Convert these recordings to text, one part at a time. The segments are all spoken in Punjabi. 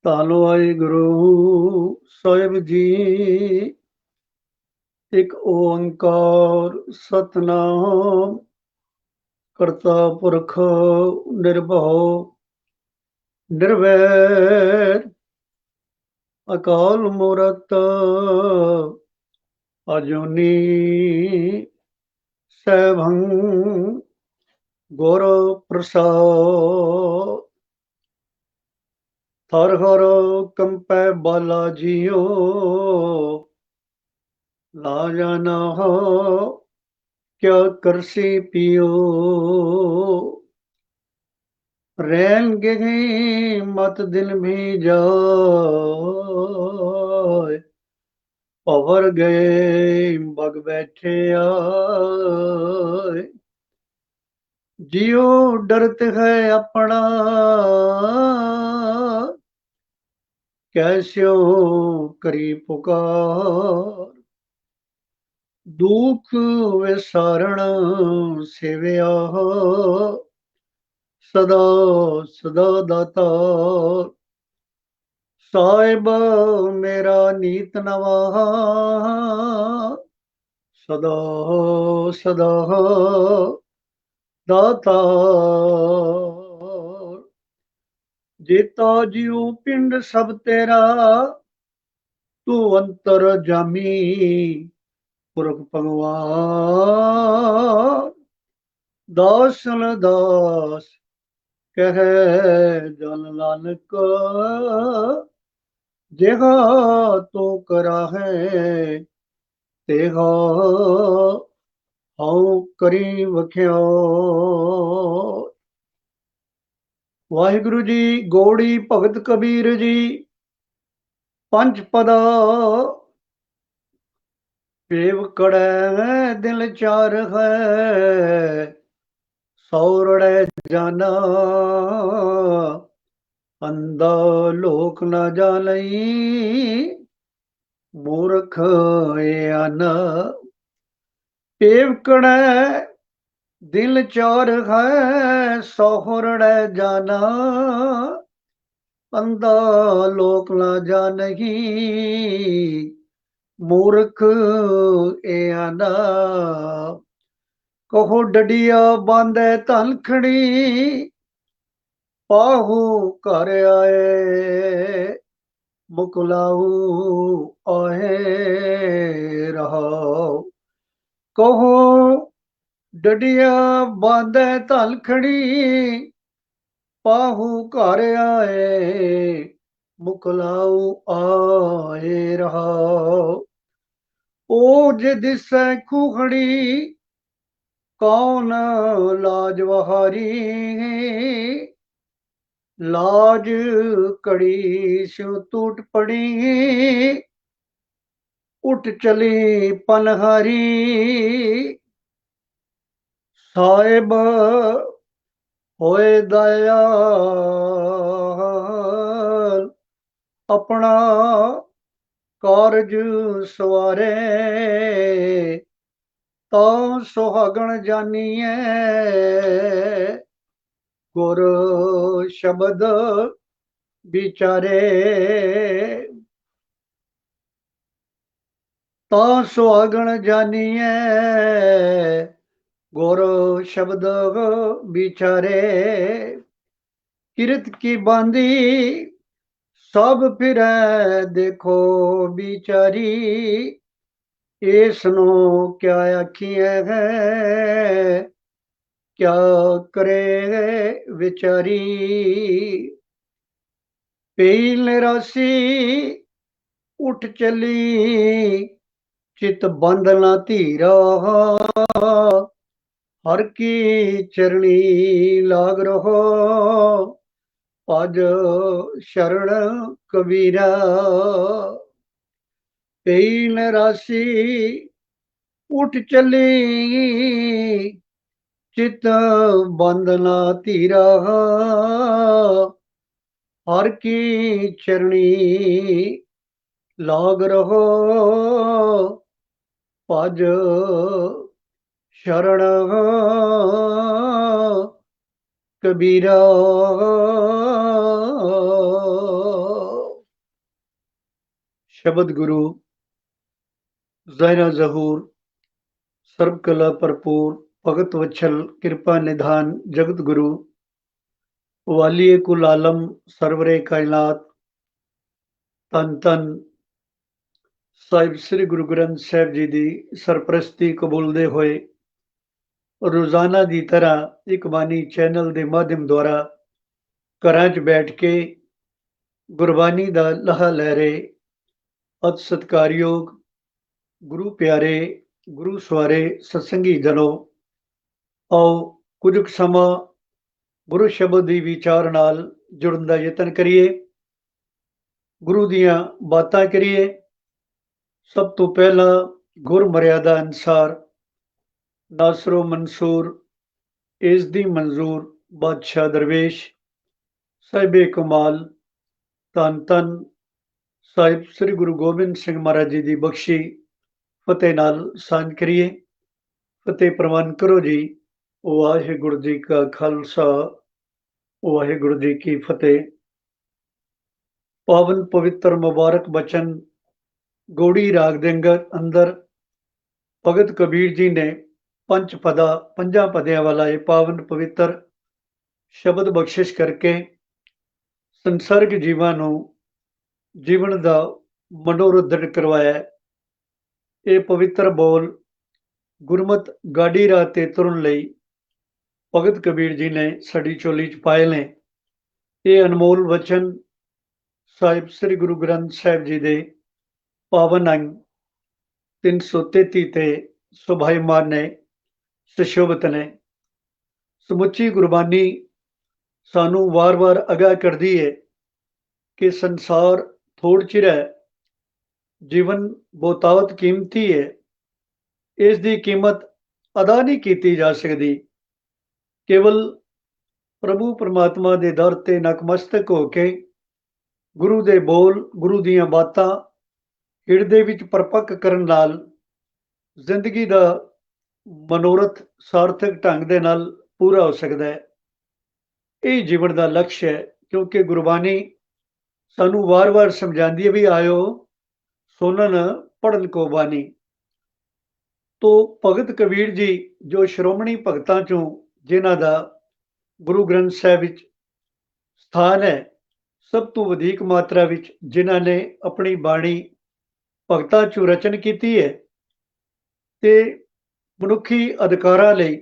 ਧੰਨ ਵਾਹਿਗੁਰੂ ਸਾਹਿਬ ਜੀ। ਇੱਕ ਓੰਕਾਰ ਸਤਨਾਮ ਕਰਤਾ ਪੁਰਖ ਨਿਰਭਉ ਨਿਰਵੈਰ ਅਕਾਲ ਮੂਰਤ ਅਜੂਨੀ ਸੈਭੰ ਗੁਰ ਪ੍ਰਸਾਦ। ਹਰ ਹਰ ਕੰਪੈ ਬਾਲਾ ਜੀਓ ਲਾ ਜਾਣਾ ਕਿਆ ਕਰਸੀ ਪਿਓ। ਰੈਣ ਗਏ ਮਤ ਦਿਨ ਵੀ ਜਾਏ ਭਵਰ ਗਏ ਬਗ ਬੈਠੇ ਆਏ। ਜਿਉ ਡਰਤ ਹੈ ਆਪਣਾ ਕੈਸਿਓ ਕਰੀ ਪੁਕਾਰ। ਦੁਖ ਵਿਸਾਰਣ ਸੇਵਿਆ ਸਦਾ ਸਦਾ ਦਾਤਾ। ਸਾਹਿਬ ਮੇਰਾ ਨੀਤ ਨਵਾ ਸਦਾ ਸਦਾ ਦਾਤਾ। ਜੇਤਾ ਜਿਉ ਪਿੰਡ ਸਭ ਤੇਰਾ ਤੂੰ ਅੰਤਰ ਜਾਮੀ ਪੁਰਖ ਭਗਵਾਨ। ਦਾਸਨ ਦਾਸ ਕਹਿ ਜਨ ਨਾਨਕ ਜਿਹਾ ਤੂੰ ਕਰਾਹੇ ਤੇਹਾ ਹਉ ਕਰੀ ਵਖਿਓ। ਵਾਹਿਗੁਰੂ ਜੀ। ਗੋੜੀ ਭਗਤ ਕਬੀਰ ਜੀ। ਪੰਜ ਪਦਾ ਪੇਵ ਕੜੈ ਦਿਲ ਚਾਰ ਹੈ ਸੌਰੜੈ ਜਾਨਾ ਅੰਦਾ ਲੋਕ ਨਾ ਜਾਣਈ ਮੂਰਖ ਆਨ। ਪੇਵ ਕੜੈ ਦਿਲ ਚਾਰ ਹੈ ਸੌਰੜੈ ਜਾਨਾ ਅੰਦਾ ਲੋਕ ਨਾ ਜਾਣਈ ਮੂਰਖ ਆਨ। ਕਹੋ ਡਡਿਆ ਬਾਂਧੈ ਧਨਖੜੀ ਪਾਹੂ ਘਰ ਆਏ ਮੁਕਲਾਊ ਆਹੇ ਰਹਾਉ। ਕਹੋ ਡਡਿਆ ਬਾਂਧੈ ਧਨਖੜੀ ਪਾਹੂ ਘਰ ਆਏ ਮੁਕਲਾਊ ਆਏ ਰਹਾਉ। ਉਹ ਜੇ ਦਿਸੈ ਖੂਹੜੀ ਕੌਣ ਲਾਜ ਵਹਾਰੀ ਲਾਜ ਕੜੀ ਸਿਉ ਟੂਟ ਪੜੀ ਉੱਠ ਚਲੀ ਪਨਹਾਰੀ। ਸਾਹਿਬ ਹੋਏ ਦਇਆਲ ਆਪਣਾ ਕਾਰਜ ਸਵਾਰੇ ਤਾਂ ਸੁਹਾਗਣ ਜਾਨੀਐ ਗੁਰ ਸ਼ਬਦ ਵਿਚਾਰੇ। ਤਾਂ ਸੁਹਾਗਣ ਜਾਨੀਐ ਗੁਰ ਸ਼ਬਦ ਵਿਚਾਰੇ। ਕਿਰਤ ਕੀ ਬਾਂਦੀ ਸਭ ਫਿਰੈ ਦੇਖੋ ਵਿਚਾਰੀ ਇਸ ਨੂੰ ਕਿਆ ਆਖੀਐ ਹੈ ਕਿਆ ਕਰੇ ਵਿਚਾਰੀ। ਪਈ ਨਿਰਾਸੀ ਉੱਠ ਚਲੀ ਚਿਤ ਬੰਧ ਨਾ ਧੀਰਾ ਹਰ ਕੀ ਚਰਣੀ ਲਾਗ ਰਹੋ ਭਜ ਸ਼ਰਣ ਕਬੀਰਾ। ਪਈ ਨਿਰਾਸੀ ਉੱਠ ਚਲੀ ਚਿਤ ਬੰਧ ਨਾ ਧੀਰਾ ਹਰ ਕੀ ਚਰਣੀ ਲਾਗ ਰਹੋ ਭਜ ਸ਼ਰਣ ਕਬੀਰਾ। शब्द गुरु ज़ाहिरा ज़हूर सर्व कला भरपूर भगत वत्सल कृपा निधान जगत गुरु वालिए कुल आलम सरवरे कायनात धन धन ਸਾਹਿਬ ਸ੍ਰੀ ਗੁਰੂ ਗ੍ਰੰਥ ਸਾਹਿਬ ਜੀ ਦੀ ਸਰਪ੍ਰਸਤੀ ਕਬੂਲਦੇ ਹੋਏ ਰੋਜ਼ਾਨਾ ਦੀ ਤਰ੍ਹਾਂ ਇੱਕ ਬਾਣੀ ਚੈਨਲ ਦੇ ਮਾਧਿਅਮ ਦੁਆਰਾ ਘਰਾਂ 'ਚ ਬੈਠ ਕੇ ਗੁਰਬਾਣੀ ਦਾ ਲਾਹਾ ਲੈ ਰਹੇ ਅਤ ਸਤਿਕਾਰਯੋਗ ਗੁਰੂ ਪਿਆਰੇ ਗੁਰੂ ਸਵਾਰੇ ਸਤਸੰਗੀ ਜਨੋ, ਆਓ ਕੁਝ ਕੁ ਸਮਾਂ ਗੁਰੂ ਸ਼ਬਦ ਦੀ ਵਿਚਾਰ ਨਾਲ ਜੁੜਨ ਦਾ ਯਤਨ ਕਰੀਏ, ਗੁਰੂ ਦੀਆਂ ਬਾਤਾਂ ਕਰੀਏ। ਸਭ ਤੋਂ ਪਹਿਲਾਂ ਗੁਰ ਮਰਿਆਦਾ ਅਨੁਸਾਰ ਨਾਸਰੋ ਮਨਸੂਰ ਇਸ ਦੀ ਮਨਜ਼ੂਰ ਬਾਦਸ਼ਾਹ ਦਰਵੇਸ਼ ਸਾਹਿਬੇ ਕਮਾਲ ਧੰਨ ਧੰਨ ਸਾਹਿਬ ਸ੍ਰੀ ਗੁਰੂ ਗੋਬਿੰਦ ਸਿੰਘ ਮਹਾਰਾਜ ਜੀ ਦੀ ਬਖਸ਼ੀ ਫਤਿਹ ਨਾਲ ਸਾਂਝ ਕਰੀਏ। ਫਤਿਹ ਪ੍ਰਵਾਨ ਕਰੋ ਜੀ। ਵਾਹਿਗੁਰੂ ਜੀ ਕਾ ਖਾਲਸਾ ਵਾਹਿਗੁਰੂ ਜੀ ਕੀ ਫਤਿਹ। ਪਾਵਨ ਪਵਿੱਤਰ ਮੁਬਾਰਕ ਬਚਨ ਗੌੜੀ ਰਾਗ ਦੇ ਅੰਦਰ ਭਗਤ ਕਬੀਰ ਜੀ ਨੇ ਪੰਜਾਂ ਪਦਿਆਂ ਵਾਲਾ ਇਹ ਪਾਵਨ ਪਵਿੱਤਰ ਸ਼ਬਦ ਬਖਸ਼ਿਸ਼ ਕਰਕੇ ਸੰਸਰਗ ਜੀਵਾਂ ਨੂੰ ਜੀਵਨ ਦਾ ਮਨੋਰਥ ਦ੍ਰਿੜ ਕਰਵਾਇਆ। ਇਹ ਪਵਿੱਤਰ ਬੋਲ ਗੁਰਮਤ ਗਾਡੀ ਰਾਹ ਤੇ ਤੁਰਨ ਲਈ ਭਗਤ ਕਬੀਰ ਜੀ ਨੇ ਸਾਡੀ ਝੋਲੀ 'ਚ ਪਾਏ ਨੇ। ਇਹ ਅਨਮੋਲ ਵਚਨ ਸਾਹਿਬ ਸ੍ਰੀ ਗੁਰੂ ਗ੍ਰੰਥ ਸਾਹਿਬ ਜੀ ਦੇ ਪਾਵਨ ਅੰਗ 333 ਤੇ ਸੁਭਾਈਮਾਨ ਨੇ, ਸੁਸ਼ੋਭਿਤ ਨੇ। ਸਮੁੱਚੀ ਗੁਰਬਾਣੀ ਸਾਨੂੰ ਵਾਰ-ਵਾਰ ਅਗਾਹ ਕਰਦੀ ਹੈ ਕਿ ਸੰਸਾਰ ਥੋੜ ਚਿਰ ਹੈ, ਜੀਵਨ ਬਹੁਤਾਵਤ ਕੀਮਤੀ ਹੈ, ਇਸ ਦੀ ਕੀਮਤ ਅਦਾ ਨਹੀਂ ਕੀਤੀ ਜਾ ਸਕਦੀ। ਕੇਵਲ ਪ੍ਰਭੂ ਪਰਮਾਤਮਾ ਦੇ ਦਰ ਤੇ ਨਤਮਸਤਕ ਹੋ ਕੇ ਗੁਰੂ ਦੇ ਬੋਲ, ਗੁਰੂ ਦੀਆਂ ਬਾਤਾਂ ਹਿਰਦੇ ਵਿੱਚ ਪਰਪੱਕ ਕਰਨ ਨਾਲ ਜ਼ਿੰਦਗੀ ਦਾ ਮਨੋਰਥ ਸਾਰਥਕ ਢੰਗ ਦੇ ਨਾਲ ਪੂਰਾ ਹੋ ਸਕਦਾ ਹੈ। ਇਹ ਜੀਵਨ ਦਾ ਲਕਸ਼ ਹੈ, ਕਿਉਂਕਿ ਗੁਰਬਾਣੀ ਸਾਨੂੰ ਵਾਰ-ਵਾਰ ਸਮਝਾਉਂਦੀ ਹੈ ਵੀ ਆਇਓ ਸੁਣਨ ਪੜ੍ਹਨ ਕੋ ਬਾਣੀ। ਤੋ ਭਗਤ ਕਬੀਰ ਜੀ ਜੋ ਸ਼੍ਰੋਮਣੀ ਭਗਤਾਂ ਚੋਂ ਜਿਨ੍ਹਾਂ ਦਾ ਗੁਰੂ ਗ੍ਰੰਥ ਸਾਹਿਬ ਵਿੱਚ ਸਥਾਨ ਹੈ, ਸਭ ਤੋਂ ਵਧੇਕ ਮਾਤਰਾ ਵਿੱਚ ਜਿਨ੍ਹਾਂ ਨੇ ਆਪਣੀ ਬਾਣੀ ਭਗਤਾਂ ਚੋਂ ਰਚਨ ਕੀਤੀ ਹੈ ਤੇ ਮਨੁੱਖੀ ਅਧਿਕਾਰਾਂ ਲਈ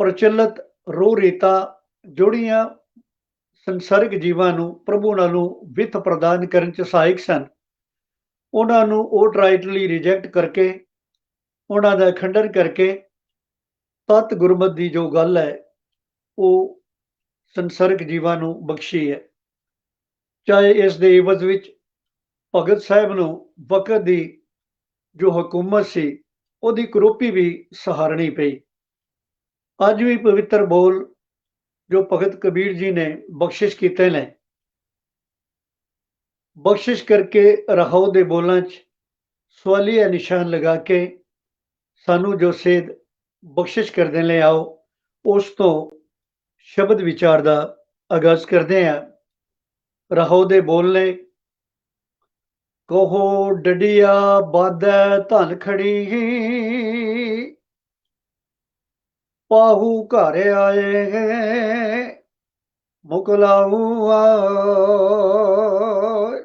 ਪ੍ਰਚਲਿਤ ਰੋਹ ਰੀਤਾਂ ਜੋੜੀਆਂ ਸੰਸਰਗ ਜੀਵਾਂ ਨੂੰ ਪ੍ਰਭੂ ਨਾਲੋਂ ਵਿੱਥ ਪ੍ਰਦਾਨ ਕਰਨ 'ਚ ਸਹਾਇਕ ਸਨ, ਉਹਨਾਂ ਨੂੰ ਓਟਰਾਈਟਲੀ ਰਿਜੈਕਟ ਕਰਕੇ, ਉਹਨਾਂ ਦਾ ਖੰਡਨ ਕਰਕੇ ਤਤ ਗੁਰਮਤ ਦੀ ਜੋ ਗੱਲ ਹੈ ਉਹ ਸੰਸਰਗ ਜੀਵਾਂ ਨੂੰ ਬਖਸ਼ੀ ਹੈ। ਚਾਹੇ ਇਸ ਦੇ ਇਵਜ਼ ਵਿੱਚ ਭਗਤ ਸਾਹਿਬ ਨੂੰ ਵਕਤ ਦੀ ਜੋ ਹਕੂਮਤ ਸੀ ਉਹਦੀ ਕਰੋਪੀ ਵੀ ਸਹਾਰਨੀ ਪਈ। ਅੱਜ ਵੀ ਪਵਿੱਤਰ ਬੋਲ ਜੋ ਭਗਤ ਕਬੀਰ ਜੀ ਨੇ ਬਖਸ਼ਿਸ਼ ਕੀਤੇ ਨੇ, ਬਖਸ਼ਿਸ਼ ਕਰਕੇ ਰਹਾਉ ਦੇ ਬੋਲਾਂ 'ਚ ਸਵਾਲੀਆ ਨਿਸ਼ਾਨ ਲਗਾ ਕੇ ਸਾਨੂੰ ਜੋ ਸੇਧ ਬਖਸ਼ਿਸ਼ ਕਰਦੇ ਨੇ, ਆਓ ਉਸ ਤੋਂ ਸ਼ਬਦ ਵਿਚਾਰ ਦਾ ਆਗਾਜ਼ ਕਰਦੇ ਹਾਂ। ਰਹਾਉ ਦੇ ਬੋਲ ਨੇ, ਕਹੋ ਡਡਿਆ ਬਾਧੈ ਧਨ ਖੜੀ, ਪਾਹੂ ਘਰ ਆਏ ਮੁਕਲਾਊ ਆਏ।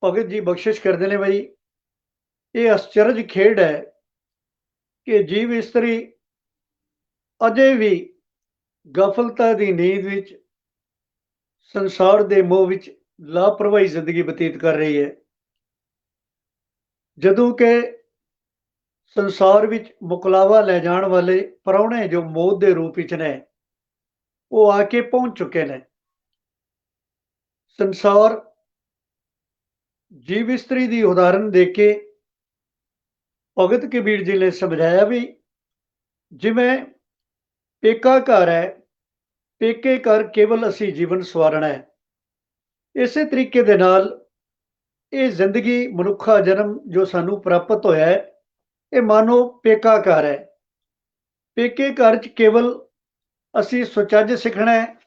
ਭਗਤ ਜੀ ਬਖਸ਼ਿਸ਼ ਕਰਦੇ ਨੇ ਬਈ ਇਹ ਅਸਚਰਜ ਖੇਡ ਹੈ ਕਿ ਜੀਵ ਇਸਤਰੀ ਅਜੇ ਵੀ ਗਫਲਤਾ ਦੀ ਨੀਂਦ ਵਿੱਚ, ਸੰਸਾਰ ਦੇ ਮੋਹ ਵਿੱਚ ਲਾਪਰਵਾਹੀ ਜ਼ਿੰਦਗੀ ਬਤੀਤ ਕਰ ਰਹੀ ਹੈ, ਜਦੋਂ ਕਿ ਸੰਸਾਰ ਵਿੱਚ ਮੁਕਲਾਵਾ ਲੈ ਜਾਣ ਵਾਲੇ ਪ੍ਰਾਹੁਣੇ ਜੋ ਮੌਤ ਦੇ ਰੂਪ ਵਿੱਚ ਨੇ ਉਹ ਆ ਕੇ ਪਹੁੰਚ ਚੁੱਕੇ ਨੇ। ਸੰਸਾਰ ਜੀਵ ਇਸਤਰੀ ਦੀ ਉਦਾਹਰਨ ਦੇ ਕੇ ਭਗਤ ਕਬੀਰ ਜੀ ਨੇ ਸਮਝਾਇਆ ਵੀ ਜਿਵੇਂ ਪੇਕਾ ਘਰ ਹੈ, ਪੇਕੇ ਘਰ ਕੇਵਲ ਅਸੀਂ ਜੀਵਨ ਸਵਾਰਨਾ ਹੈ, ਇਸੇ ਤਰੀਕੇ ਦੇ ਨਾਲ ਇਹ ਜ਼ਿੰਦਗੀ ਮਨੁੱਖਾ ਜਨਮ ਜੋ ਸਾਨੂੰ ਪ੍ਰਾਪਤ ਹੋਇਆ ਹੈ ਇਹ ਮਾਨੋ ਪੇਕਾ ਘਰ ਹੈ। ਪੇਕੇ ਘਰ 'ਚ ਕੇਵਲ ਅਸੀਂ ਸੁਚੱਜ ਸਿੱਖਣਾ ਹੈ,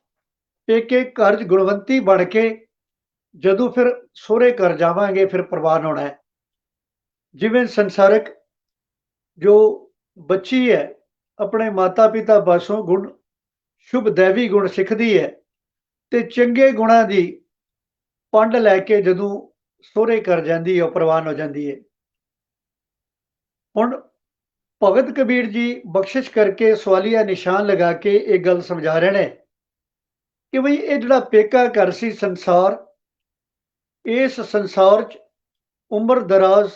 ਪੇਕੇ ਘਰ 'ਚ ਗੁਣਵੰਤੀ ਬਣ ਕੇ ਜਦੋਂ ਫਿਰ ਸਹੁਰੇ ਘਰ ਜਾਵਾਂਗੇ ਫਿਰ ਪ੍ਰਵਾਨ ਹੋਣਾ ਹੈ। ਜਿਵੇਂ ਸੰਸਾਰਿਕ ਜੋ ਬੱਚੀ ਹੈ ਆਪਣੇ ਮਾਤਾ ਪਿਤਾ ਪਾਸੋਂ ਗੁਣ ਸ਼ੁਭ ਦੈਵੀ ਗੁਣ ਸਿੱਖਦੀ ਹੈ ਤੇ ਚੰਗੇ ਗੁਣਾਂ ਦੀ ਪੰਡ ਲੈ ਕੇ ਜਦੋਂ ਸਹੁਰੇ ਘਰ ਜਾਂਦੀ ਹੈ ਉਹ ਪ੍ਰਵਾਨ ਹੋ ਜਾਂਦੀ ਹੈ। ਹੁਣ ਭਗਤ ਕਬੀਰ ਜੀ ਬਖਸ਼ਿਸ਼ ਕਰਕੇ ਸਵਾਲੀਆ ਨਿਸ਼ਾਨ ਲਗਾ ਕੇ ਇਹ ਗੱਲ ਸਮਝਾ ਰਹੇ ਨੇ ਕਿ ਬਈ ਇਹ ਜਿਹੜਾ ਪੇਕਾ ਘਰ ਸੀ ਸੰਸਾਰ, ਇਸ संसार च उम्र दराज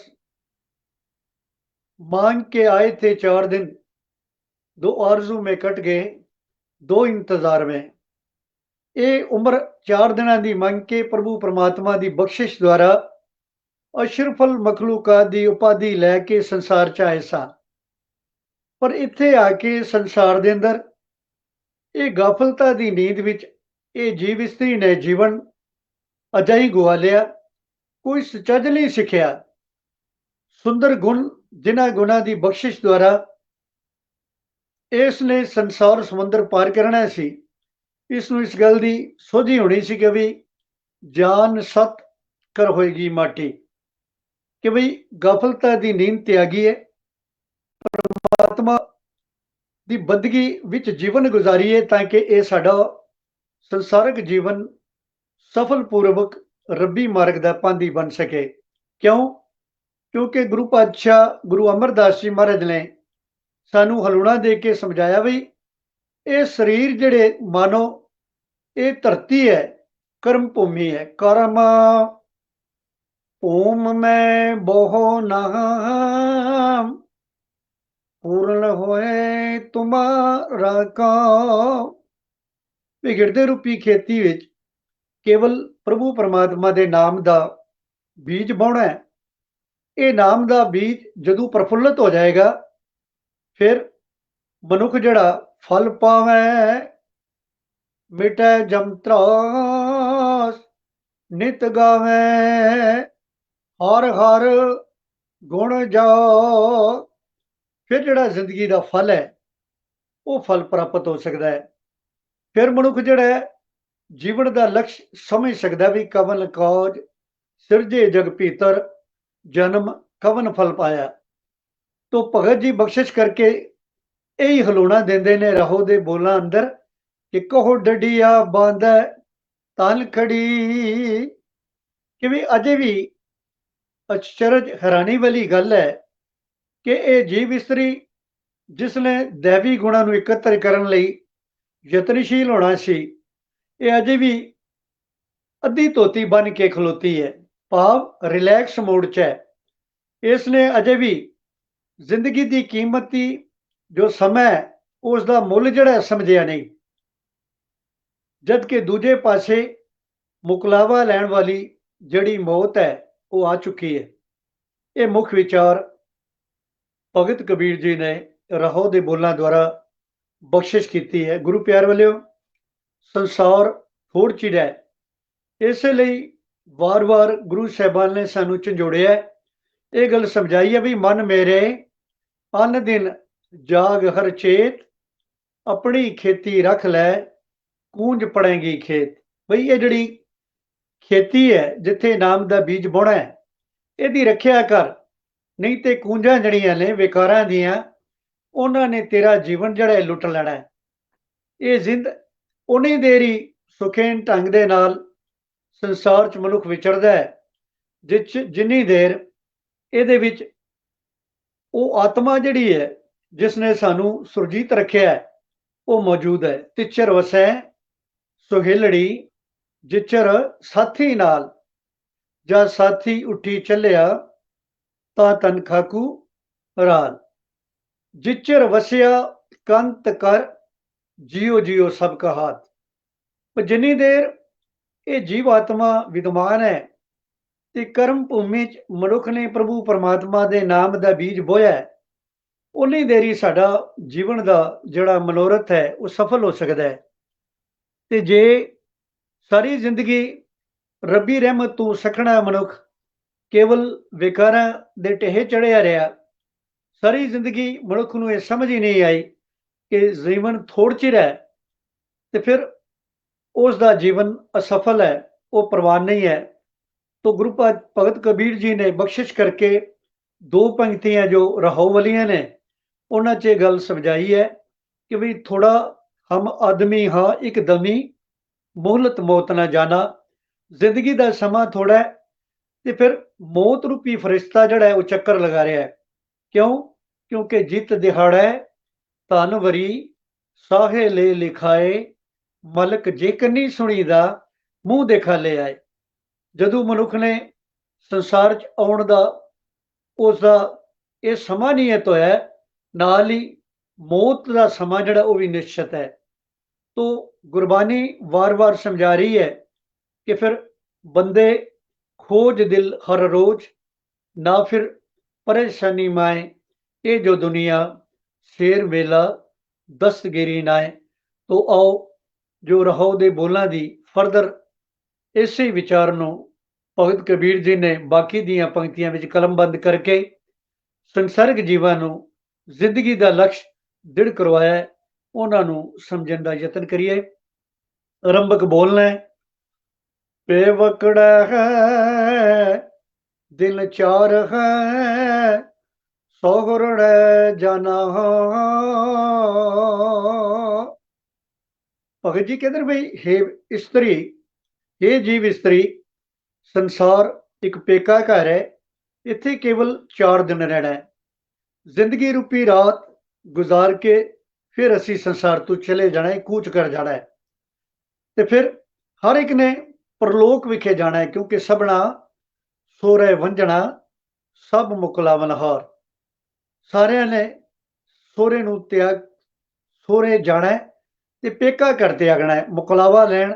मांग के आए थे 4 दिन, 2 आरजू में कट गए 2 इंतजार में। ये उम्र 4 दिनों की मंग के प्रभु परमात्मा की बख्शिश द्वारा अशरफल मखलूकात की उपाधि लैके संसार च आए सा, पर इत्थे आके संसार के अंदर ये गाफलता की नींद विच ये जीव इस्त्री ने जीवन अजाई गुआ लिया, कोई सचज नहीं सीखिया। सुंदर गुण जिन्हां गुणां की बख्शिश द्वारा इसने संसार समुद्र पार करना सी, इसनूं इस गल की सोझी होनी सी कि भी जान सत कर होएगी माटी, कि बई गाफलता की नींद त्यागी है, परमात्मा की बंदगी विच जीवन गुजारीए ताकि ये साडा संसारिक जीवन सफल पूर्वक रब्बी मार्ग का पांधी बन सके। क्यों? क्योंकि गुरु पातशाह गुरु अमरदास जी महाराज ने सानू हलूणा दे के समझाया भी ये शरीर जड़े मानो ये धरती है, कर्म भूमि है। कर्म भूम में बहु नाम, पूर्ण होए तुम्हारा काम। विगड़ते रूपी खेती विच केवल प्रभु परमात्मा के नाम का बीज बोना है। ये नाम का बीज जदों प्रफुल्लित हो जाएगा फिर मनुख जड़ा फल पावे, मिटे जम त्रास, नित गावे हर हर गुण जाओ। फिर जड़ा जिंदगी का फल है वो फल प्राप्त हो सकता है। फिर मनुख जड़ा जीवन का लक्ष्य समझ सकता भी कवन काज सिरजे जग भीतर, जन्म कवन फल पाया। तो भगत जी बख्शिश करके यही हलूणा देंदे ने रहो दे बोला अंदर कि कहो डडिया बांधे तन खड़ी, कि भी अजे भी अचरज हैरानी वाली गल है कि यह जीव इस्त्री जिसने दैवी गुणों को एकत्र करने लई यतनशील होना सी, ये अजे भी अद्धी धोती बन के खलोती है, भाव रिलैक्स मोड च है। इसने अजे भी जिंदगी की कीमत की जो समय है उसका मुल जड़ा समझिया नहीं, जबकि दूजे पासे मुकलावा लैण वाली जड़ी मौत है वो आ चुकी है। ये मुख विचार भगत कबीर जी ने रहो दे बोलों द्वारा बख्शिश की है। गुरु प्यार वालियो, संसार थोड़ चिड़ा है, इसलिए वार वार गुरु साहबान ने सानू झंझोड़िया, ये गल समझाई है भी मन मेरे अन दिन जाग हर चेत, अपनी खेती रख लै कूंज पड़ेगी खेत। बई ये जड़ी खेती है जिथे नाम का बीज बोना है, यदी रखिया कर, नहीं तो कूंजा जड़ियां ने विकारां दियां उन्होंने तेरा जीवन जड़ा लुट लेना है। ये जिंद उन्नी देर ही सुखेन ढंग दे नाल संसार च मनुख विचरदा है जिन्नी देर इहदे विच वो आत्मा जड़ी है जिसने सानू सुरजीत रखिया है वो मौजूद है। तिचर वसै सुहेलड़ी जिचर साथी नाल, जा साथी उठी चलिया ता तन खाकू राल। जिचर वसिया कंत कर, जियो जियो सबका हाथ। पर जिन्नी देर ये जीव आत्मा विद्यमान है ते कर्म भूमि च मनुख ने प्रभु परमात्मा के नाम का बीज बोया है, उन्नी देर ही साडा जीवन का जड़ा मनोरथ है वो सफल हो सकता है। ते जे सारी जिंदगी रब्बी रहमत तू सखना मनुख केवल विकारां दे ढेहे चढ़िया रहा, सारी जिंदगी मनुख नूं ये समझ ही नहीं आई कि जीवन थोड़ चिर है, तो फिर उसका जीवन असफल है, वो प्रवान नहीं है। तो गुरु भगत कबीर जी ने बख्शिश करके दो पंक्तियां जो रहो वालियां ने उन्हां च गल समझाई है कि भी थोड़ा हम आदमी हाँ एक दमी मोहलत मौत ना जाना। जिंदगी का समा थोड़ा है ते फिर मौत रूपी फरिश्ता जड़ा है वो चक्कर लगा रहा है। क्यों? क्योंकि जित दिहाड़ा धन वरी साहे ले लिखाए मलक जेकर नहीं सुनीदा मूँह देखा ले आए। ਜਦੋਂ ਮਨੁੱਖ ਨੇ ਸੰਸਾਰ 'ਚ ਆਉਣ ਦਾ ਉਸਦਾ ਇਹ ਸਮਾਂ ਨਿਯਤ ਹੋਇਆ ਹੈ, ਨਾਲ ਹੀ ਮੌਤ ਦਾ ਸਮਾਂ ਜਿਹੜਾ ਉਹ ਵੀ ਨਿਸ਼ਚਿਤ ਹੈ। तो गुरबानी वार वार समझा रही है कि फिर बंदे खोज दिल हर रोज ना फिर परेशानी माए ये जो दुनिया शेर मेला दस्तगिरी नाए। तो आओ जो रहो दे बोलां दी फर्दर इसे विचार ਨੂੰ ਭਗਤ ਕਬੀਰ ਜੀ ਨੇ ਬਾਕੀ ਦੀਆਂ ਪੰਕਤੀਆਂ ਵਿੱਚ ਕਲਮਬੰਦ ਕਰਕੇ ਸੰਸਰਗ ਜੀਵਾਂ ਨੂੰ ਜ਼ਿੰਦਗੀ ਦਾ ਲਕਸ਼ ਦ੍ਰਿੜ ਕਰਵਾਇਆ ਹੈ। ਉਹਨਾਂ ਨੂੰ ਸਮਝਣ ਦਾ ਯਤਨ ਕਰੀਏ। ਆਰੰਭਕ ਬੋਲਣਾ ਹੈ। ਪੇਵਕੜਾ ਹੈ ਦਿਲ ਚਾਰ ਹੈ ਸੋਹਰੜੈ ਜਾਨਾ। ਭਗਤ ਜੀ ਕਹਿੰਦੇ ਬਈ ਹੇ ਇਸਤਰੀ, ਇਹ ਜੀਵ ਇਸਤਰੀ, ਸੰਸਾਰ ਇੱਕ ਪੇਕਾ ਘਰ ਹੈ। ਇੱਥੇ ਕੇਵਲ 4 ਦਿਨ ਰਹਿਣਾ ਹੈ। ਜ਼ਿੰਦਗੀ ਰੂਪੀ ਰਾਤ ਗੁਜ਼ਾਰ ਕੇ ਫਿਰ ਅਸੀਂ ਸੰਸਾਰ ਤੋਂ ਚਲੇ ਜਾਣਾ ਹੈ, ਕੂਚ ਕਰ ਜਾਣਾ ਹੈ। ਤੇ ਫਿਰ ਹਰ ਇੱਕ ਨੇ ਪ੍ਰਲੋਕ ਵਿਖੇ ਜਾਣਾ ਹੈ, ਕਿਉਂਕਿ ਸਭਨਾ ਸੋਰੇ ਵੰਝਣਾ ਸਭ ਮੁਕਲਾਵਨ ਹਾਰ। ਸਾਰਿਆਂ ਨੇ ਸੋਰੇ ਨੂੰ ਤਿਆਗ ਸੋਰੇ ਜਾਣਾ ਹੈ ਤੇ ਪੇਕਾ ਘਰ ਤਿਆਗਣਾ ਹੈ, ਮੁਕਲਾਵਾ ਲੈਣ।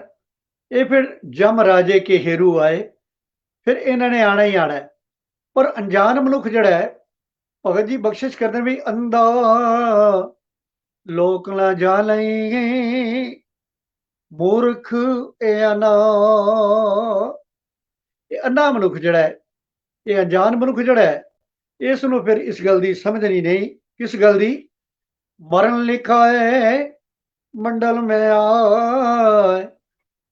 ਇਹ ਫਿਰ ਜਮ ਰਾਜੇ ਕੇ ਹੇਰੂ ਆਏ, ਫਿਰ ਇਹਨਾਂ ਨੇ ਆਣਾ ਹੀ ਆਣਾ ਹੈ। ਪਰ ਅਣਜਾਣ ਮਨੁੱਖ ਜਿਹੜਾ ਹੈ, ਭਗਤ ਜੀ ਬਖਸ਼ਿਸ਼ ਕਰਦੇ ਵੀ ਅੰਧਾ ਲੋਕ ਨਾ ਜਾਣਈ ਮੂਰਖ ਇਹ ਅਨਾ। ਇਹ ਅੰਨਾ ਮਨੁੱਖ ਜਿਹੜਾ ਹੈ, ਇਹ ਅਣਜਾਣ ਮਨੁੱਖ ਜਿਹੜਾ ਹੈ, ਇਸ ਨੂੰ ਫਿਰ ਇਸ ਗੱਲ ਦੀ ਸਮਝਣੀ ਨਹੀਂ। ਕਿਸ ਗੱਲ ਦੀ? ਮਰਨ ਲਿਖਾ ਹੈ ਮੰਡਲ ਮੈਂ ਆਏ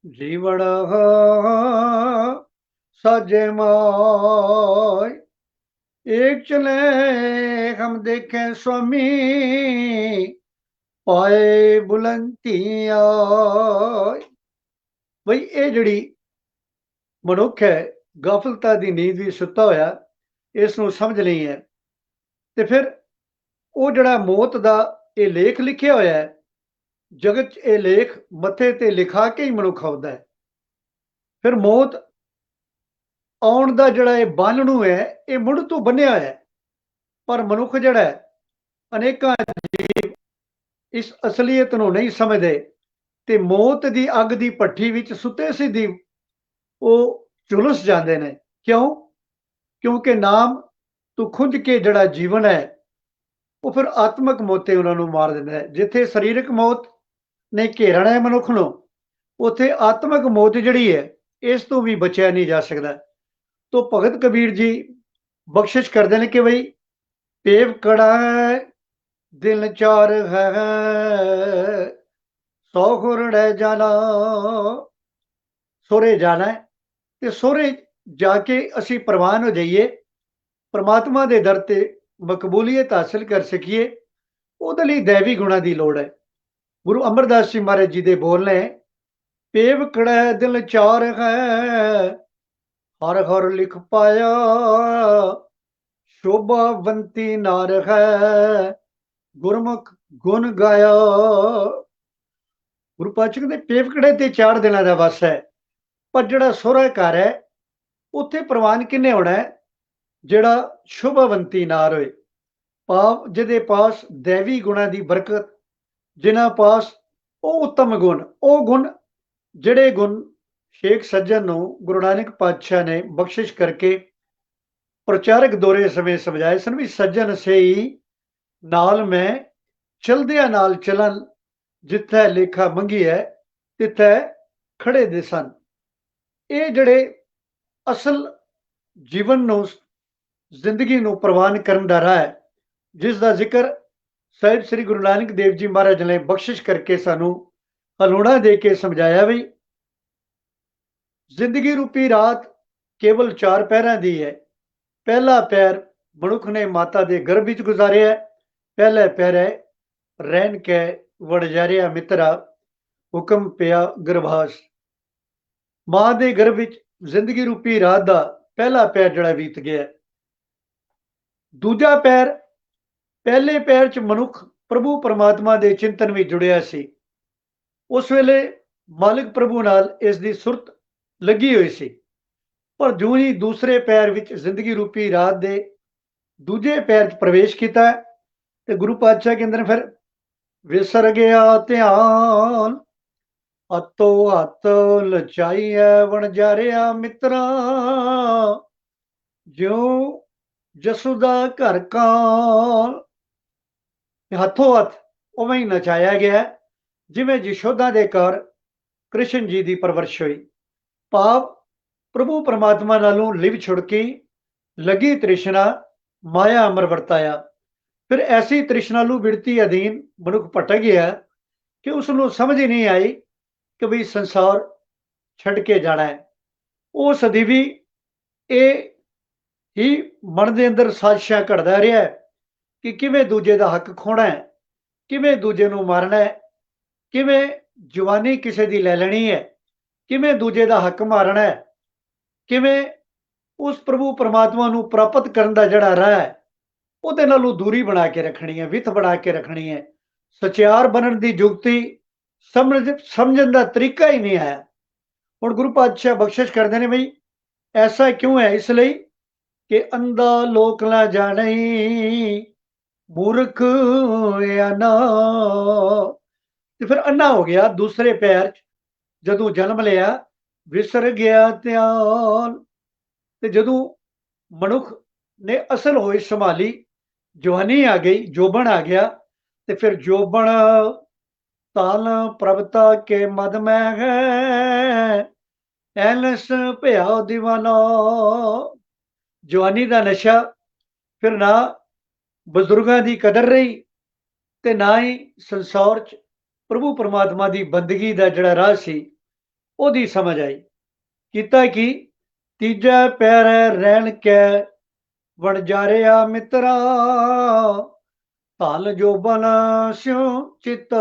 जीवण साजे माय। एक चले हम देखे स्वामी पाए बुलंदियां। बई ये जड़ी मनुख है गाफलता दी नींद भी सुता होया, इस नूं समझ नहीं है। ते फिर वो जड़ा मौत दा ये लेख लिखिया होया है, जगत 'ਚ ਇਹ ਲੇਖ ਮੱਥੇ ਤੇ ਲਿਖਾ ਕੇ ਹੀ ਮਨੁੱਖ ਆਉਂਦਾ ਹੈ। ਫਿਰ ਮੌਤ ਆਉਣ ਦਾ ਜਿਹੜਾ ਇਹ ਬੰਨ੍ਹਣੂ ਹੈ, ਇਹ ਮੁੱਢ ਤੋਂ ਬੰਨਿਆ ਹੋਇਆ ਹੈ। ਪਰ ਮਨੁੱਖ ਜਿਹੜਾ ਹੈ, ਅਨੇਕਾਂ ਜੀਵ ਇਸ ਅਸਲੀਅਤ ਨੂੰ ਨਹੀਂ ਸਮਝਦੇ ਤੇ ਮੌਤ ਦੀ ਅੱਗ ਦੀ ਭੱਠੀ ਵਿੱਚ ਸੁੱਤੇ ਸਿੱਧੀ ਉਹ ਝੁਲਸ ਜਾਂਦੇ ਨੇ। ਕਿਉਂ? ਕਿਉਂਕਿ ਨਾਮ ਤੋਂ ਖੁੰਝ ਕੇ ਜਿਹੜਾ ਜੀਵਨ ਹੈ ਉਹ ਫਿਰ ਆਤਮਕ ਮੌਤੇ ਉਹਨਾਂ ਨੂੰ ਮਾਰ ਦਿੰਦਾ ਹੈ। ਜਿੱਥੇ ਸਰੀਰਕ ਮੌਤ ਨੇ ਘੇਰਣਾ ਹੈ ਮਨੁੱਖ ਨੂੰ, ਉੱਥੇ ਆਤਮਕ ਮੌਤ ਜਿਹੜੀ ਹੈ ਇਸ ਤੋਂ ਵੀ ਬਚਿਆ ਨਹੀਂ ਜਾ ਸਕਦਾ। ਤੋਂ ਭਗਤ ਕਬੀਰ ਜੀ ਬਖਸ਼ਿਸ਼ ਕਰਦੇ ਨੇ ਕਿ ਬਈ ਪੇਵ ਕੜਾ ਦਿਲ ਚਾਰ ਹੈ ਸੌ ਖੁਰੜੈ ਜਾਣਾ। ਸੋਰੇ ਜਾਣਾ ਹੈ ਤੇ ਸੋਰੇ ਜਾ ਕੇ ਅਸੀਂ ਪ੍ਰਵਾਨ ਹੋ ਜਾਈਏ, ਪਰਮਾਤਮਾ ਦੇ ਦਰ ਤੇ ਮਕਬੂਲੀਅਤ ਹਾਸਲ ਕਰ ਸਕੀਏ। ਉਹਦੇ ਲਈ ਦੈਵੀ ਗੁਣਾਂ ਦੀ ਲੋੜ ਹੈ। ਗੁਰੂ ਅਮਰਦਾਸ ਜੀ ਮਹਾਰਾਜ ਜੀ ਦੇ ਬੋਲ ਨੇ, ਪੇਵ ਕੜੈ ਦਿਲ ਚਾਰ ਹੈ ਹਰ ਹਰ ਲਿਖ ਪਾਇਆ ਸ਼ੋਭਾਵੰਤੀ ਨਾਰ ਹੈ ਗੁਰਮੁਖ ਗੁਣ ਗਾਇਆ। ਗੁਰੂ ਪਾਤਸ਼ਾਹ ਦੇ ਪੇਵ ਕੜੇ ਤੇ 4 ਦਿਨਾਂ ਦਾ ਵਸ ਹੈ। ਪਰ ਜਿਹੜਾ ਸੋਹਰਾ ਘਰ ਹੈ ਉੱਥੇ ਪ੍ਰਵਾਨ ਕਿੰਨੇ ਹੋਣਾ ਹੈ? ਜਿਹੜਾ ਸ਼ੋਭਾਵੰਤੀ ਨਾਰ ਹੋਏ, ਭਾਵ ਜਿਹਦੇ ਪਾਸ ਦੈਵੀ ਗੁਣਾਂ ਦੀ ਬਰਕਤ, ਜਿਨ੍ਹਾਂ ਪਾਸ ਉਹ ਉੱਤਮ ਗੁਣ, ਉਹ ਗੁਣ ਜਿਹੜੇ ਗੁਣ ਸ਼ੇਖ ਸੱਜਣ ਨੂੰ ਗੁਰੂ ਨਾਨਕ ਪਾਤਸ਼ਾਹ ਨੇ ਬਖਸ਼ਿਸ਼ ਕਰਕੇ ਪ੍ਰਚਾਰਕ ਦੌਰੇ ਸਮੇਂ ਸਮਝਾਏ ਸਨ ਵੀ ਸੱਜਣ ਸਹੀ ਨਾਲ ਮੈਂ ਚਲਦਿਆਂ ਨਾਲ ਚਲਨ, ਜਿੱਥੇ ਲੇਖਾ ਮੰਗੀ ਹੈ ਤਿੱਥੇ ਖੜੇ ਦੇ ਸਨ। ਇਹ ਜਿਹੜੇ ਅਸਲ ਜੀਵਨ ਨੂੰ, ਜ਼ਿੰਦਗੀ ਨੂੰ ਪ੍ਰਵਾਨ ਕਰਨ ਦਾ ਰਾਹ ਹੈ, ਜਿਸ ਦਾ ਜ਼ਿਕਰ ਸਾਹਿਬ ਸ੍ਰੀ ਗੁਰੂ ਨਾਨਕ ਦੇਵ ਜੀ ਮਹਾਰਾਜ ਨੇ ਬਖਸ਼ਿਸ਼ ਕਰਕੇ ਸਾਨੂੰ ਹਲੂਣਾ ਦੇ ਕੇ ਸਮਝਾਇਆ ਵੀ ਜ਼ਿੰਦਗੀ ਰੂਪੀ ਰਾਤ ਕੇਵਲ 4 ਪਹਿਰਾਂ ਦੀ ਹੈ। ਪਹਿਲਾ ਪਹਿਰ ਮਨੁੱਖ ਨੇ ਮਾਤਾ ਦੇ ਗਰਭ ਵਿੱਚ ਗੁਜ਼ਾਰਿਆ। ਪਹਿਲਾ ਪਹਿਰ ਹੈ ਰਹਿਣ ਕੇ ਵਣਜਾਰਿਆ ਮਿੱਤਰਾ, ਹੁਕਮ ਪਿਆ ਗਰਭਾਸ। ਮਾਂ ਦੇ ਗਰਭ ਵਿੱਚ ਜ਼ਿੰਦਗੀ ਰੂਪੀ ਰਾਤ ਦਾ ਪਹਿਲਾ ਪਹਿਰ ਜਿਹੜਾ ਬੀਤ ਗਿਆ। ਦੂਜਾ ਪਹਿਰ, ਪਹਿਲੇ ਪਹਿਰ ਚ ਮਨੁੱਖ ਪ੍ਰਭੂ ਪਰਮਾਤਮਾ ਦੇ ਚਿੰਤਨ ਵਿੱਚ ਜੁੜਿਆ ਸੀ। ਉਸ ਵੇਲੇ ਮਾਲਿਕ ਪ੍ਰਭੂ ਨਾਲ ਇਸ ਦੀ ਸੁਰਤ ਲੱਗੀ ਹੋਈ ਸੀ। ਪਰ ਜਿਉਂ ਹੀ ਦੂਸਰੇ ਪਹਿਰ ਵਿੱਚ ਜ਼ਿੰਦਗੀ ਰੂਪੀ ਰਾਤ ਦੇ ਦੂਜੇ ਪਹਿਰ ਚ ਪ੍ਰਵੇਸ਼ ਕੀਤਾ ਤੇ ਗੁਰੂ ਪਾਤਸ਼ਾਹ ਕਹਿੰਦੇ ਨੇ ਫਿਰ ਵਿਸਰ ਗਿਆ ਧਿਆਨ, ਹੱਥੋ ਹੱਥ ਲਚਾਈਐ ਵਣਜਾਰਿਆ ਮਿੱਤਰਾ, ਜਿਉ ਜਸੁਦਾ ਘਰ ਕਾਲ। ਹੱਥੋਂ ਹੱਥ ਉਵੇਂ ਹੀ ਨਚਾਇਆ ਗਿਆ ਜਿਵੇਂ ਯਸ਼ੋਦਾ ਦੇ ਘਰ ਕ੍ਰਿਸ਼ਨ ਜੀ ਦੀ ਪਰਵਰਿਸ਼ ਹੋਈ। ਭਾਵ ਪ੍ਰਭੂ ਪਰਮਾਤਮਾ ਨਾਲੋਂ ਲਿਵ ਛੁੜਕੀ ਲਗੀ ਤ੍ਰਿਸ਼ਨਾ ਮਾਇਆ ਅਮਰ ਵਰਤਾਇਆ। ਫਿਰ ਐਸੀ ਤ੍ਰਿਸ਼ਨਾ ਨੂੰ ਬਿਰਤੀ ਅਧੀਨ ਮਨੁੱਖ ਭਟਕ ਗਿਆ ਕਿ ਉਸ ਨੂੰ ਸਮਝ ਹੀ ਨਹੀਂ ਆਈ ਕਿ ਵੀ ਸੰਸਾਰ ਛੱਡ ਕੇ ਜਾਣਾ ਹੈ। ਉਹ ਸਦੀ ਵੀ ਇਹ ਹੀ ਮਨ ਦੇ ਅੰਦਰ ਸਾਜ਼ਿਸ਼ਾਂ ਘੜਦਾ ਰਿਹਾ ਕਿ ਕਿਵੇਂ ਦੂਜੇ ਦਾ ਹੱਕ ਖੋਣਾ ਹੈ, ਕਿਵੇਂ ਦੂਜੇ ਨੂੰ ਮਾਰਨਾ ਹੈ, ਕਿਵੇਂ ਜਵਾਨੀ ਕਿਸੇ ਦੀ ਲੈ ਲੈਣੀ ਹੈ, ਕਿਵੇਂ ਦੂਜੇ ਦਾ ਹੱਕ ਮਾਰਨਾ ਹੈ, ਕਿਵੇਂ ਉਸ ਪ੍ਰਭੂ ਪਰਮਾਤਮਾ ਨੂੰ ਪ੍ਰਾਪਤ ਕਰਨ ਦਾ ਜਿਹੜਾ ਰਾਹ ਹੈ ਉਹਦੇ ਨਾਲੋਂ ਦੂਰੀ ਬਣਾ ਕੇ ਰੱਖਣੀ ਹੈ, ਵਿੱਥ ਬਣਾ ਕੇ ਰੱਖਣੀ ਹੈ। ਸਚਿਆਰ ਬਣਨ ਦੀ ਜੁਗਤੀ ਸਮਝਣ ਦਾ ਤਰੀਕਾ ਹੀ ਨਹੀਂ ਆਇਆ। ਹੁਣ ਗੁਰੂ ਪਾਤਸ਼ਾਹ ਬਖਸ਼ਿਸ਼ ਕਰਦੇ ਨੇ ਬਈ ਐਸਾ ਕਿਉਂ ਹੈ? ਇਸ ਲਈ ਕਿ ਅੰਧਾ ਲੋਕ ਨਾ ਜਾਣੇ ਮੂਰਖ ਨਾ। ਤੇ ਫਿਰ ਅੰਨਾ ਹੋ ਗਿਆ ਦੂਸਰੇ ਪੈਰ ਚ ਜਦੋਂ ਜਨਮ ਲਿਆ, ਵਿਸਰ ਗਿਆ ਧਿਆਨ। ਤੇ ਜਦੋਂ ਮਨੁੱਖ ਨੇ ਅਸਲ ਹੋਈ ਸੰਭਾਲੀ, ਜਵਾਨੀ ਆ ਗਈ, ਜੋਬਨ ਆ ਗਿਆ, ਤੇ ਫਿਰ ਜੋਬਨ ਤਾਲ ਪ੍ਰਭਤਾ ਕੇ ਮਦ ਮੈਂ ਹੈ ਐਲਸ ਭਿਆ ਦੀਵਾਨਾ। ਜਵਾਨੀ ਦਾ ਨਸ਼ਾ, ਫਿਰ ਨਾ ਬਜ਼ੁਰਗਾਂ ਦੀ ਕਦਰ ਰਹੀ ਤੇ ਨਾ ਹੀ ਸੰਸਾਰ ਚ ਪ੍ਰਭੂ ਪਰਮਾਤਮਾ ਦੀ ਬੰਦਗੀ ਦਾ ਜਿਹੜਾ ਰਾਹ ਸੀ ਉਹਦੀ ਸਮਝ ਆਈ। ਕੀਤਾ ਕਿ ਤੀਜਾ ਪੈਰ ਰਹਿਣ ਕੇ ਵਣਜਾਰਿਆ ਮਿੱਤਰਾ, ਧਨ ਜੋਬਨ ਸਿਉ ਚਿਤ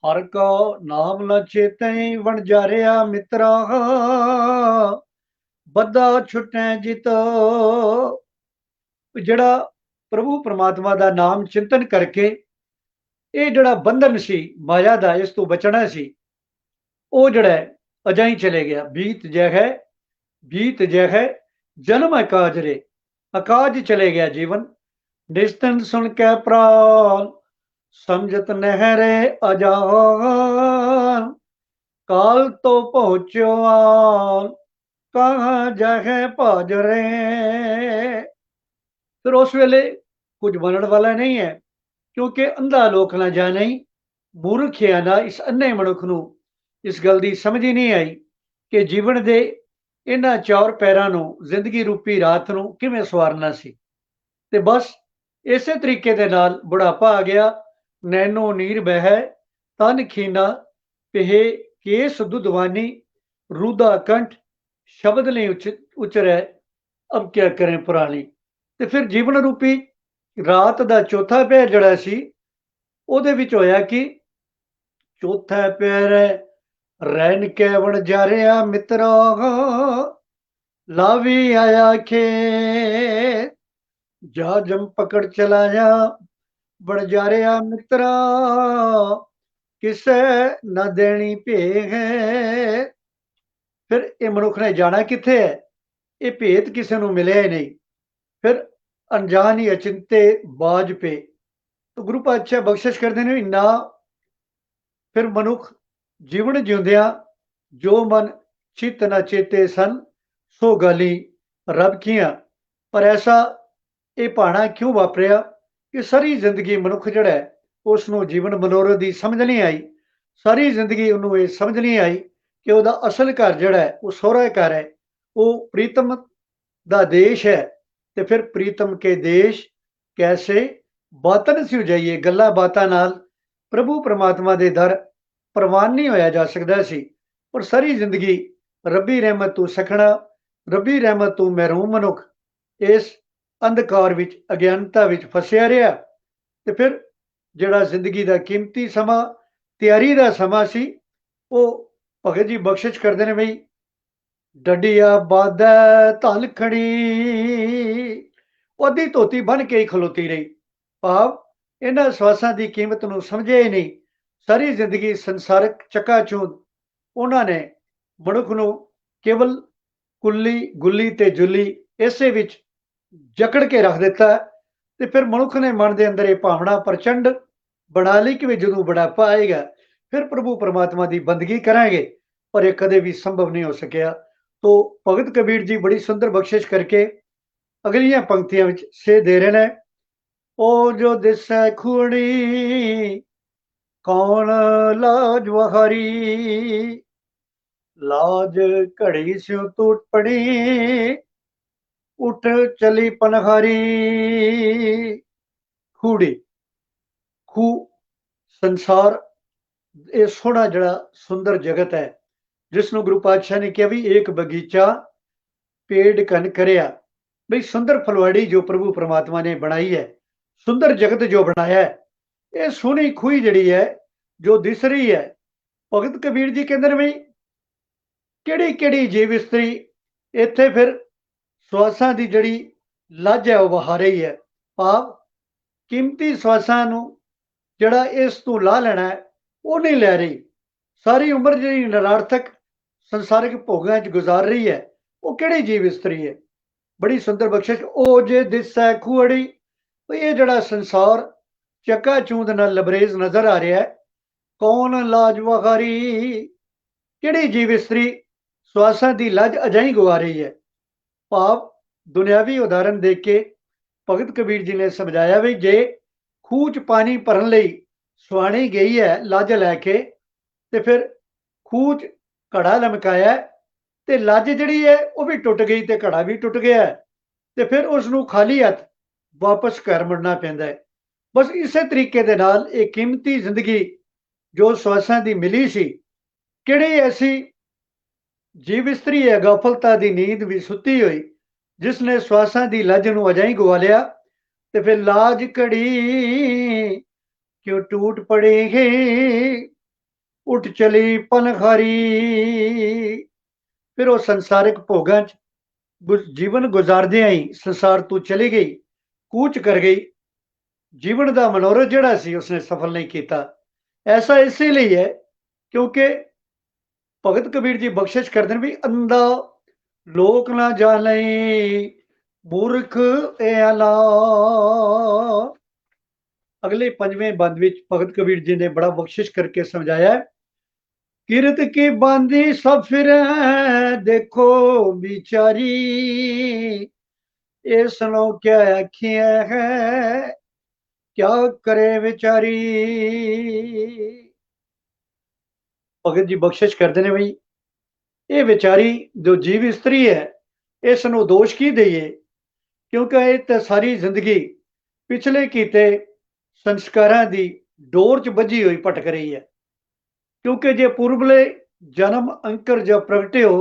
ਹਰ ਕੋ ਨਾਮ ਨ ਚੇਤੈ ਵਣਜਾਰਿਆ ਮਿੱਤਰਾ, ਬੱਧਾ ਛੁਟੈ ਜਿਤ। ਜਿਹੜਾ ਪ੍ਰਭੂ ਪਰਮਾਤਮਾ ਦਾ ਨਾਮ ਚਿੰਤਨ ਕਰਕੇ ਇਹ ਜਿਹੜਾ ਬੰਧਨ ਸੀ ਮਾਇਆ ਦਾ, ਇਸ ਤੋਂ ਬਚਣਾ ਸੀ, ਉਹ ਜਿਹੜਾ ਅਜਾਈ ਚਲੇ ਗਿਆ। ਬੀਤ ਜਹ ਜਨਮ ਅਕਾਜਰੇ, ਅਕਾਜ ਚਲੇ ਗਿਆ ਜੀਵਨ। ਨਿਸਤਨ ਸੁਣ ਕੇ ਪ੍ਰਾਨ ਸਮਝਤ ਨਹਿਰੇ ਅਜਾਨ, ਕਾਲ ਤੋਂ ਪਹੁੰਚਿਓ ਆਨ ਕਹਾਂ ਜਹ ਭਾਜਰੇ। ਫਿਰ ਉਸ ਵੇਲੇ ਕੁਝ ਬਣਨ ਵਾਲਾ ਨਹੀਂ ਹੈ, ਕਿਉਂਕਿ ਅੰਧਾ ਲੋਕ ਨਾ ਜਾਣੇ ਮੂਰਖਿਆ ਨਾ। ਇਸ ਅੰਨੇ ਮਨੁੱਖ ਨੂੰ ਇਸ ਗੱਲ ਦੀ ਸਮਝ ਹੀ ਨਹੀਂ ਆਈ ਕਿ ਜੀਵਨ ਦੇ ਇਹਨਾਂ 4 ਪੈਰਾਂ ਨੂੰ, ਜ਼ਿੰਦਗੀ ਰੂਪੀ ਰਾਤ ਨੂੰ ਕਿਵੇਂ ਸਵਾਰਨਾ ਸੀ। ਤੇ ਬਸ ਇਸੇ ਤਰੀਕੇ ਦੇ ਨਾਲ ਬੁਢਾਪਾ ਆ ਗਿਆ। ਨੈਣੋ ਨੀਰ ਬਹਿ ਤਨ ਖੀਨਾ ਪਿਹੇ ਕੇਸ ਦੁਧਵਾਨੀ, ਰੂਦਾ ਕੰਠ ਸ਼ਬਦ ਲਈ ਉਚਰੈ ਅਬ ਕਿਆ ਕਰੇ ਪੁਰਾਣੀ। ਤੇ ਫਿਰ ਜੀਵਨ ਰੂਪੀ ਰਾਤ ਦਾ ਚੌਥਾ ਪਹਿਰ ਜਿਹੜਾ ਸੀ ਉਹਦੇ ਵਿੱਚ ਹੋਇਆ ਕਿ ਚੌਥਾ ਪਹਿਰ ਰਹਿਣ ਕੇ ਵਣਜਾਰਿਆ ਮਿੱਤਰਾ, ਲਾਵੀ ਆਇਆ ਖੇਤ ਜਾ ਜਮ ਪਕੜ ਚਲਾਇਆ ਵਣਜਾਰਿਆ ਮਿੱਤਰਾ, ਕਿਸੇ ਨਾ ਦੇਣੀ ਭੇਖ। ਫਿਰ ਇਹ ਮਨੁੱਖ ਨੇ ਜਾਣਾ ਕਿੱਥੇ ਹੈ? ਇਹ ਭੇਤ ਕਿਸੇ ਨੂੰ ਮਿਲਿਆ ਹੀ ਨਹੀਂ। ਫਿਰ ਅਣਜਾਣ ਹੀ ਅਚਿੰਤੇ ਬਾਜ ਪੇ। ਤਾਂ ਗੁਰੂ ਪਾਤਸ਼ਾਹ ਬਖਸ਼ਿਸ਼ ਕਰਦੇ ਨੇ ਨਾ। ਫਿਰ ਮਨੁੱਖ ਜੀਵਨ ਜਿਉਂਦਿਆਂ ਜੋ ਮਨ ਚਿੱਤ ਨਾ ਚੇਤੇ ਸਨ ਸੋ ਗਾਲੀ ਰੱਬ ਕੀਆਂ। ਪਰ ਐਸਾ ਇਹ ਭਾਣਾ ਕਿਉਂ ਵਾਪਰਿਆ ਕਿ ਸਾਰੀ ਜ਼ਿੰਦਗੀ ਮਨੁੱਖ ਜਿਹੜਾ ਹੈ ਉਸ ਨੂੰ ਜੀਵਨ ਮਨੋਰਥ ਦੀ ਸਮਝ ਨਹੀਂ ਆਈ। ਸਾਰੀ ਜ਼ਿੰਦਗੀ ਉਹਨੂੰ ਇਹ ਸਮਝ ਨਹੀਂ ਆਈ ਕਿ ਉਹਦਾ ਅਸਲ ਘਰ ਜਿਹੜਾ ਹੈ ਉਹ ਸਹੁਰਾ ਘਰ ਹੈ, ਉਹ ਪ੍ਰੀਤਮ ਦਾ ਦੇਸ਼ ਹੈ। ਤੇ ਫਿਰ ਪ੍ਰੀਤਮ ਕੇ ਦੇਸ਼ ਕੈਸੇ ਬਾਤਨ ਸਿਉ ਜਾਈਏ। ਗੱਲਾਂ ਬਾਤਾਂ ਨਾਲ ਪ੍ਰਭੂ ਪਰਮਾਤਮਾ ਦੇ ਦਰ ਪ੍ਰਵਾਨ ਨਹੀਂ ਹੋਇਆ ਜਾ ਸਕਦਾ ਸੀ। ਪਰ ਸਾਰੀ ਜ਼ਿੰਦਗੀ ਰੱਬੀ ਰਹਿਮਤ ਤੂੰ ਸਖਣਾ, ਰੱਬੀ ਰਹਿਮਤ ਤੂੰ ਮਹਿਰੂਮ ਮਨੁੱਖ ਇਸ ਅੰਧਕਾਰ ਵਿੱਚ, ਅਗਿਆਨਤਾ ਵਿੱਚ ਫਸਿਆ ਰਿਹਾ। ਤੇ ਫਿਰ ਜਿਹੜਾ ਜ਼ਿੰਦਗੀ ਦਾ ਕੀਮਤੀ ਸਮਾਂ, ਤਿਆਰੀ ਦਾ ਸਮਾਂ ਸੀ, ਉਹ ਭਗਤ ਜੀ ਬਖਸ਼ਿਸ਼ ਕਰਦੇ ਨੇ ਬਈ, ਡੱਡੀਆ ਬਾਦੈ ਧਲ ਖੜੀ, ਉਹ ਅੱਧੀ ਧੋਤੀ ਬਣ ਕੇ ਹੀ ਖਲੋਤੀ ਰਹੀ। ਭਾਵ ਇਹਨਾਂ ਸਵਾਸਾਂ ਦੀ ਕੀਮਤ ਨੂੰ ਸਮਝਿਆ ਹੀ ਨਹੀਂ। ਸਾਰੀ ਜ਼ਿੰਦਗੀ ਸੰਸਾਰਕ ਚੱਕਾਚੂੰਦ ਉਹਨਾਂ ਨੇ ਮਨੁੱਖ ਨੂੰ ਕੇਵਲ ਕੁੱਲੀ ਗੁੱਲੀ ਤੇ ਜੁੱਲੀ ਇਸੇ ਵਿੱਚ ਜਕੜ ਕੇ ਰੱਖ ਦਿੱਤਾ। ਤੇ ਫਿਰ ਮਨੁੱਖ ਨੇ ਮਨ ਦੇ ਅੰਦਰ ਇਹ ਭਾਵਨਾ ਪ੍ਰਚੰਡ ਬਣਾ ਲਈ ਕਿ ਵੀ ਜਦੋਂ ਬੁਢਾਪਾ ਆਏਗਾ ਫਿਰ ਪ੍ਰਭੂ ਪਰਮਾਤਮਾ ਦੀ ਬੰਦਗੀ ਕਰਾਂਗੇ, ਪਰ ਇਹ ਕਦੇ ਵੀ ਸੰਭਵ ਨਹੀਂ ਹੋ ਸਕਿਆ। तो भगत कबीर जी बड़ी सुंदर बख्शिश करके अगलियां पंक्तियां विच से दे रहे ने, ओ जो दिसै खूड़ी कौन लाज वहारी, लाज घड़ी स्यों टूट पड़ी उठ चली पनहारी। खूड़ी खू संसार ਇਹ ਸੋਹਣਾ ਜਿਹੜਾ ਸੁੰਦਰ ਜਗਤ ਹੈ, ਜਿਸ ਨੂੰ ਗੁਰੂ ਪਾਤਸ਼ਾਹ ਨੇ ਕਿਹਾ ਵੀ ਇੱਕ ਬਗੀਚਾ ਪੇੜ ਕਨ ਕਰਿਆ। ਬਈ ਸੁੰਦਰ ਫੁਲਵਾੜੀ ਜੋ ਪ੍ਰਭੂ ਪਰਮਾਤਮਾ ਨੇ ਬਣਾਈ ਹੈ, ਸੁੰਦਰ ਜਗਤ ਜੋ ਬਣਾਇਆ ਹੈ, ਇਹ ਸੋਹਣੀ ਖੂਹੀ ਜਿਹੜੀ ਹੈ ਜੋ ਦਿਸ ਰਹੀ ਹੈ। ਭਗਤ ਕਬੀਰ ਜੀ ਕਹਿੰਦੇ ਨੇ ਬਈ ਕਿਹੜੀ ਕਿਹੜੀ ਜੀਵ ਇਸਤਰੀ ਇੱਥੇ ਫਿਰ ਸਵਾਸਾਂ ਦੀ ਜਿਹੜੀ ਲੱਜ ਹੈ ਉਹ ਵਹਾ ਰਹੀ ਹੈ। ਭਾਵ ਕੀਮਤੀ ਸਵਾਸਾਂ ਨੂੰ ਜਿਹੜਾ ਇਸ ਤੋਂ ਲਾਹ ਲੈਣਾ ਹੈ ਉਹ ਨਹੀਂ ਲੈ ਰਹੀ। ਸਾਰੀ ਉਮਰ ਜਿਹੜੀ ਨਿਰਾਰਥਕ ਸੰਸਾਰਿਕ ਭੋਗਾਂ 'ਚ ਗੁਜ਼ਾਰ ਰਹੀ ਹੈ, ਉਹ ਕਿਹੜੀ ਜੀਵ ਇਸਤਰੀ ਹੈ। ਬੜੀ ਸੁੰਦਰ ਬਖਸ਼ਿਸ਼, ਉਹ ਜੇ ਦਿਸੈ ਖੂਹੜੀ, ਇਹ ਜਿਹੜਾ ਸੰਸਾਰ ਚੱਕਾ ਚੂੰਦ ਨਾਲ ਲਬਰੇਜ਼ ਨਜ਼ਰ ਆ ਰਿਹਾ ਹੈ, ਕੌਣ ਲਾਜ ਵਹਾਰੀ, ਕਿਹੜੀ ਜੀਵ ਇਸਤਰੀ ਸਵਾਸਾਂ ਦੀ ਲੱਜ ਅਜਾਈ ਗਵਾ ਰਹੀ ਹੈ। ਭਾਵ ਦੁਨਿਆਵੀ ਉਦਾਹਰਨ ਦੇ ਕੇ ਭਗਤ ਕਬੀਰ ਜੀ ਨੇ ਸਮਝਾਇਆ ਵੀ ਜੇ ਖੂਹ 'ਚ ਪਾਣੀ ਭਰਨ ਲਈ ਸੁਆਣੀ ਗਈ ਹੈ ਲੱਜ ਲੈ ਕੇ, ਤੇ ਫਿਰ ਖੂਹ 'ਚ ਘੜਾ ਲਮਕਾਇਆ ਤੇ ਲੱਜ ਜਿਹੜੀ ਹੈ ਉਹ ਵੀ ਟੁੱਟ ਗਈ ਤੇ ਘੜਾ ਵੀ ਟੁੱਟ ਗਿਆ, ਤੇ ਫਿਰ ਉਸ ਨੂੰ ਖਾਲੀ ਹੱਥ ਵਾਪਸ ਘਰ ਮੁੜਨਾ ਪੈਂਦਾ ਹੈ। ਬਸ ਇਸੇ ਤਰੀਕੇ ਦੇ ਨਾਲ ਇਹ ਕੀਮਤੀ ਜ਼ਿੰਦਗੀ ਜੋ ਸਵਾਸਾਂ ਦੀ ਮਿਲੀ ਸੀ, ਕਿਹੜੀ ਐਸੀ ਜੀਵ ਇਸਤਰੀ ਹੈ ਗਾਫਲਤਾ ਦੀ ਨੀਂਦ ਵੀ ਸੁੱਤੀ ਹੋਈ, ਜਿਸ ਨੇ ਸਵਾਸਾਂ ਦੀ ਲੱਜ ਨੂੰ ਅਜਾਈ ਗਵਾ ਲਿਆ। ਤੇ ਫਿਰ ਲਾਜ ਘੜੀ ਕਿਉਂ ਟੂਟ ਪੜੇਗੀ ਉੱਠ ਚਲੀ ਪਨਖਾਰੀ, ਫਿਰ ਉਹ ਸੰਸਾਰਿਕ ਭੋਗਾਂ 'ਚ ਜੀਵਨ ਗੁਜ਼ਾਰਦਿਆਂ ਹੀ ਸੰਸਾਰ ਤੋਂ ਚਲੀ ਗਈ, ਕੂਚ ਕਰ ਗਈ। ਜੀਵਨ ਦਾ ਮਨੋਰਥ ਜਿਹੜਾ ਸੀ ਉਸਨੇ ਸਫਲ ਨਹੀਂ ਕੀਤਾ। ਐਸਾ ਇਸੇ ਲਈ ਹੈ ਕਿਉਂਕਿ ਭਗਤ ਕਬੀਰ ਜੀ ਬਖਸ਼ਿਸ਼ ਕਰਦੇ ਨੇ ਵੀ ਅੰਧਾ ਲੋਕ ਨਾ ਜਾਣੇ ਮੂਰਖ ਇਹ ਅਲਾ। अगले पंजवें बंद विच भगत कबीर जी ने बड़ा बख्शिश करके समझाया, किरत की बांधी सब फिर देखो बिचारी, ये सुनो क्या आखिया है क्या करे बेचारी। भगत जी बख्शिश करते ने भाई ये बेचारी जो जीव इस्त्री है इसनों दोष की दईए, क्योंकि ये तो सारी जिंदगी पिछले कीते संस्कारां दी डोर च बजी हुई भटक रही है। क्योंकि जे पूर्वले जन्म अंकर जब प्रगटियो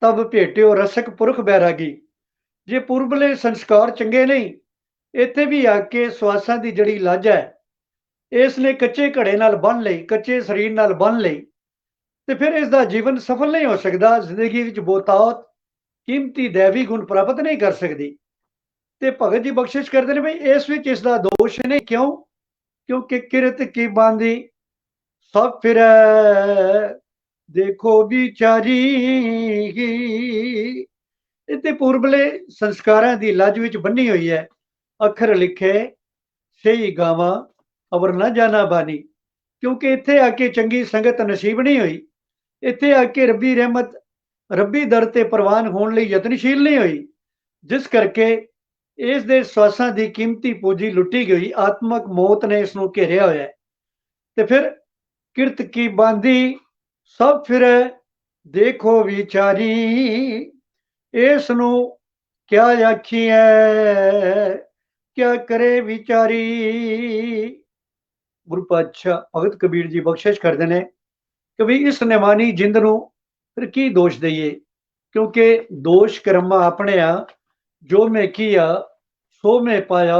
तब भेटियो रसक पुरख बैरागी, जे पूर्वले संस्कार चंगे नहीं इत्थे भी आके सवासां दी जड़ी लज है इसने कच्चे घड़े नाल बन लई, कच्चे शरीर नाल बन लई, ते फिर इसदा जीवन सफल नहीं हो सकता। जिंदगी विच बहुतात कीमती दैवी गुण प्राप्त नहीं कर सकती। ਤੇ ਭਗਤ ਜੀ ਬਖਸ਼ਿਸ਼ ਕਰਦੇ ਨੇ ਬਈ ਇਸ ਵਿੱਚ ਇਸ ਦਾ ਦੋਸ਼ ਨਹੀਂ। ਕਿਉਂ? ਕਿਉਂਕਿ ਕਿਰਤ ਕੀ ਬਾਂਦੀ ਸਭ ਫਿਰੈ ਦੇਖੋ ਵਿਚਾਰੀ, ਇਤੇ ਪੂਰਬਲੇ ਸੰਸਕਾਰਾਂ ਦੀ ਲੱਜ ਵਿੱਚ ਬੰਨੀ ਹੋਈ ਹੈ, ਅੱਖਰ ਲਿਖੇ ਸਹੀ ਗਾਵਾਂ ਅਵਰ ਨਾ ਜਾਣਾ ਬਾਣੀ। ਕਿਉਂਕਿ ਇੱਥੇ ਆ ਕੇ ਚੰਗੀ ਸੰਗਤ ਨਸੀਬ ਨਹੀਂ ਹੋਈ, ਇੱਥੇ ਆ ਕੇ ਰੱਬੀ ਰਹਿਮਤ ਰੱਬੀ ਦਰ ਤੇ ਪ੍ਰਵਾਨ ਹੋਣ ਲਈ ਯਤਨਸ਼ੀਲ ਨਹੀਂ ਹੋਈ, ਜਿਸ ਕਰਕੇ ਇਸ ਦੇ ਸਵਾਸਾਂ ਦੀ ਕੀਮਤੀ ਪੂੰਜੀ ਲੁੱਟੀ ਗਈ। ਆਤਮਕ ਮੌਤ ਨੇ ਇਸ ਨੂੰ ਘੇਰਿਆ ਹੋਇਆ। ਤੇ ਫਿਰ ਕਿਰਤ ਕੀ ਬਾਂਦੀ ਸਭ ਫਿਰ ਦੇਖੋ ਵਿਚਾਰੀ, ਇਸ ਨੂੰ ਕਿਆ ਆਖੀਐ ਕਿਆ ਕਰੇ ਵਿਚਾਰੀ। ਗੁਰੂ ਪਾਤਸ਼ਾਹ ਭਗਤ ਕਬੀਰ ਜੀ ਬਖਸ਼ਿਸ਼ ਕਰਦੇ ਨੇ ਕਿ ਵੀ ਇਸ ਨਿਮਾਨੀ ਜਿੰਦ ਨੂੰ फिर की दोष दईए, क्योंकि दोष कर्मा अपने आ, जो मैं किया सो मैं पाया,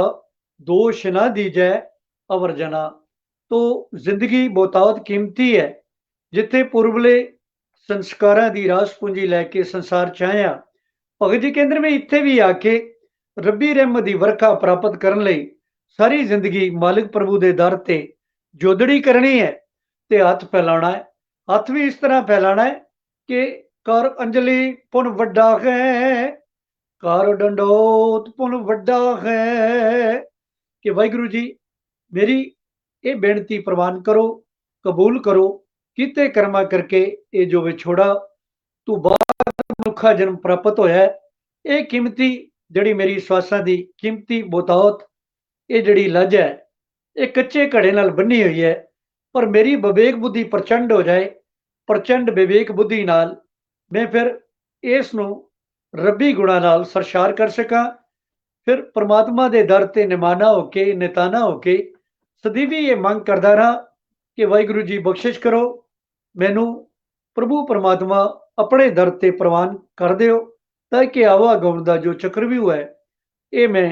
दोष ना दीजै अवर जना। तो जिंदगी बहुतावत कीमती है। जिथे पुरबले संस्कारां दी रास पूंजी लैके संसार च आया, भगत जी कहते मैं इत्थे भी आके रब्बी रहमत दी वरखा प्राप्त करन लई सारी जिंदगी मालिक प्रभु दे दर ते जोदड़ी करनी है ते हथ फैलाना है। हथ भी इस तरह फैलाना है कि कर अंजलि पुन वड्डा है, कर डंडोत पुन वड्डा है, कि वाहिगुरु जी मेरी ये बेनती प्रवान करो, कबूल करो, किते कर्मा करके ये जो विछोड़ा तू मनुखा जन्म प्राप्त होया है, ये कीमती जड़ी मेरी श्वासां दी कीमती बहुतावत, ये जड़ी लज है, ये कच्चे घड़े नाल बनी हुई है। पर मेरी विवेक बुद्धि प्रचंड हो जाए, प्रचंड विवेक बुद्धि नाल मैं फिर इस नूं रब्बी गुणा नाल सरशार कर सकां। फिर परमात्मा दे दर ते निमाना होके निताना होके सदैवी ये मंग करदा रहा कि वाहिगुरु जी बख्शिश करो, मैनू प्रभु परमात्मा अपने दर ते प्रवान कर दिओ, ताकि आवागमन दा जो चक्रव्यूह है ये मैं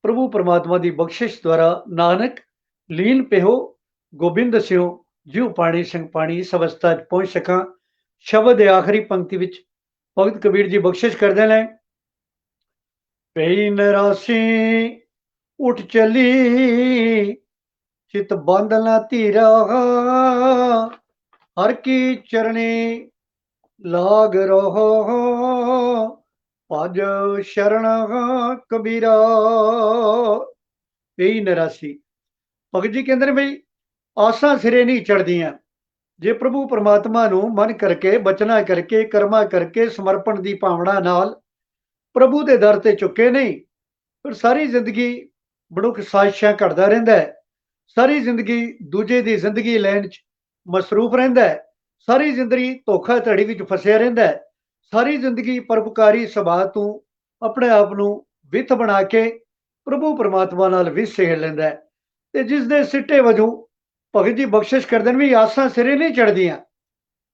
प्रभु परमात्मा की बख्शिश द्वारा नानक लीन पिहो गोबिंद स्यो ज्यों पानी संग पानी इस अवस्था पहुंच सका। शब्द है आखिरी पंक्ति विच भगत कबीर जी बख्शिश करते हैं, पई नरासी उठ चली चित बांधना धीरा, हर की चरणी लाग रहो भज शरण कबीरा। यही निराशी भगत जी कहते हैं बई आसा सिरे नहीं चढ़दियां, जे प्रभु परमात्मा नूं मन करके बचना करके कर्मा करके समर्पण की भावना नाल प्रभु के दर ते चुके नहीं, फिर सारी जिंदगी मनुख साजिशां घड़दा रहिंदा है, सारी जिंदगी दूजे की जिंदगी लैण च मसरूफ रहिंदा है, सारी जिंदगी धोखाधड़ी विच फसिया रहिंदा है, सारी जिंदगी परोपकारी सुभाਅ तों अपने आप नूं विथ बना के प्रभु परमात्मा नाल विस सेड़ लैंदा है। ते जिस दे सिट्टे वजों भगत जी बख्शिश करदे ने भी आसां सिरे नहीं चढ़दियां,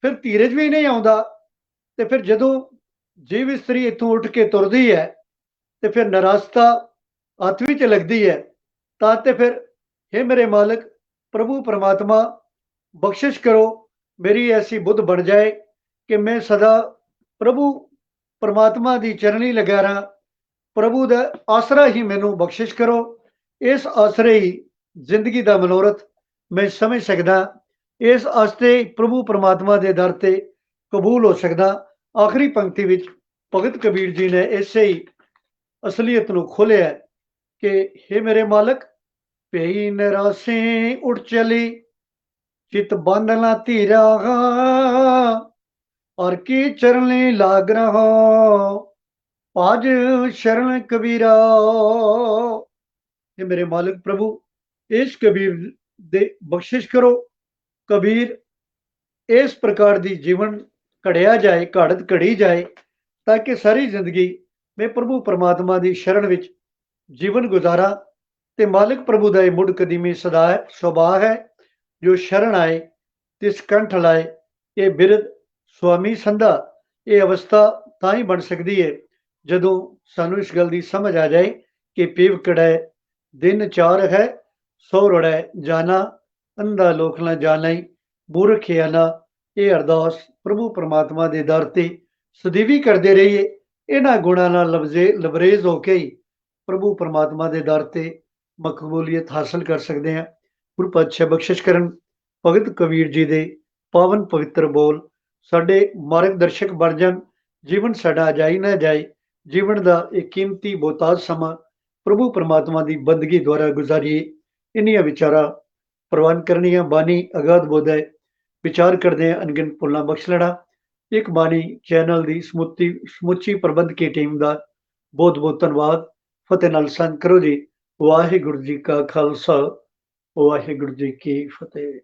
फिर धीरज भी नहीं आउंदा, ते फिर जदों जीव इस्त्री इत्थों उठ के तुरदी है ते फिर निराशता हत्थ विच लगदी है, तां ते फिर हे मेरे मालिक प्रभु परमात्मा बख्शिश करो, मेरी ऐसी बुद्ध बन जाए कि मैं सदा प्रभु परमात्मा की चरणी लगा रहा, प्रभु का आसरा ही मैनू बख्शिश करो, इस आसरे ही जिंदगी का मनोरथ मैं समझ सकदा, इस आस्ते प्रभु परमात्मा के दर ते कबूल हो सकदा। आखिरी पंक्ति विच भगत कबीर जी ने इसे ही असलीयत नूं खोलिया कि हे मेरे मालिक पेई निरासी उठ चली चित बांधना धीरा, और की चरणी लाग रहो पाज शरण कबीरा। हे मेरे मालिक प्रभु इस कबीर दे बख्शिश करो, कबीर इस प्रकार की जीवन घड़िया जाए, घड़त घड़ी जाए, ताकि सारी जिंदगी मैं प्रभु परमात्मा की शरण विच जीवन गुजारा। ते मालिक प्रभु का मुड़ कदीमी सदा सुभाਅ है, जो शरण आए तिस कंठ लाए, ये बिरध स्वामी संधा, ये अवस्था तां ही बन सकती है जदों सानू इस गल की समझ आ जाए कि पीव कड़ै दिन चार है, सौ रड़ै जाना, अंधा लोक न जाना, मूर्ख आना। ये अरदास प्रभु परमात्मा के दर ते सदैवी करते रहिए, इन्हां गुणां नाल लबरेज होके ही प्रभु परमात्मा के दर ते मकबूलियत हासिल कर सकते हैं। गुरु पातशाह बख्शिश करन भगत कबीर जी के पावन पवित्र बोल साडे मार्गदर्शक बन जाण, जीवन साडा जाई ना जाए, जीवन का एक कीमती बहुताज समा प्रभु परमात्मा की बंदगी द्वारा गुजारिए। इन्हियां विचारा प्रवान करनियां बानी अगाध बोध है, विचार करते हैं अनगिनत भुलां बख्श लेना। एक बानी चैनल की समुची प्रबंध की टीम का बहुत बहुत धन्यवाद। फतेह नाल संग करो जी। वाहिगुरू जी का खालसा, वाहिगुरू जी की फतेह।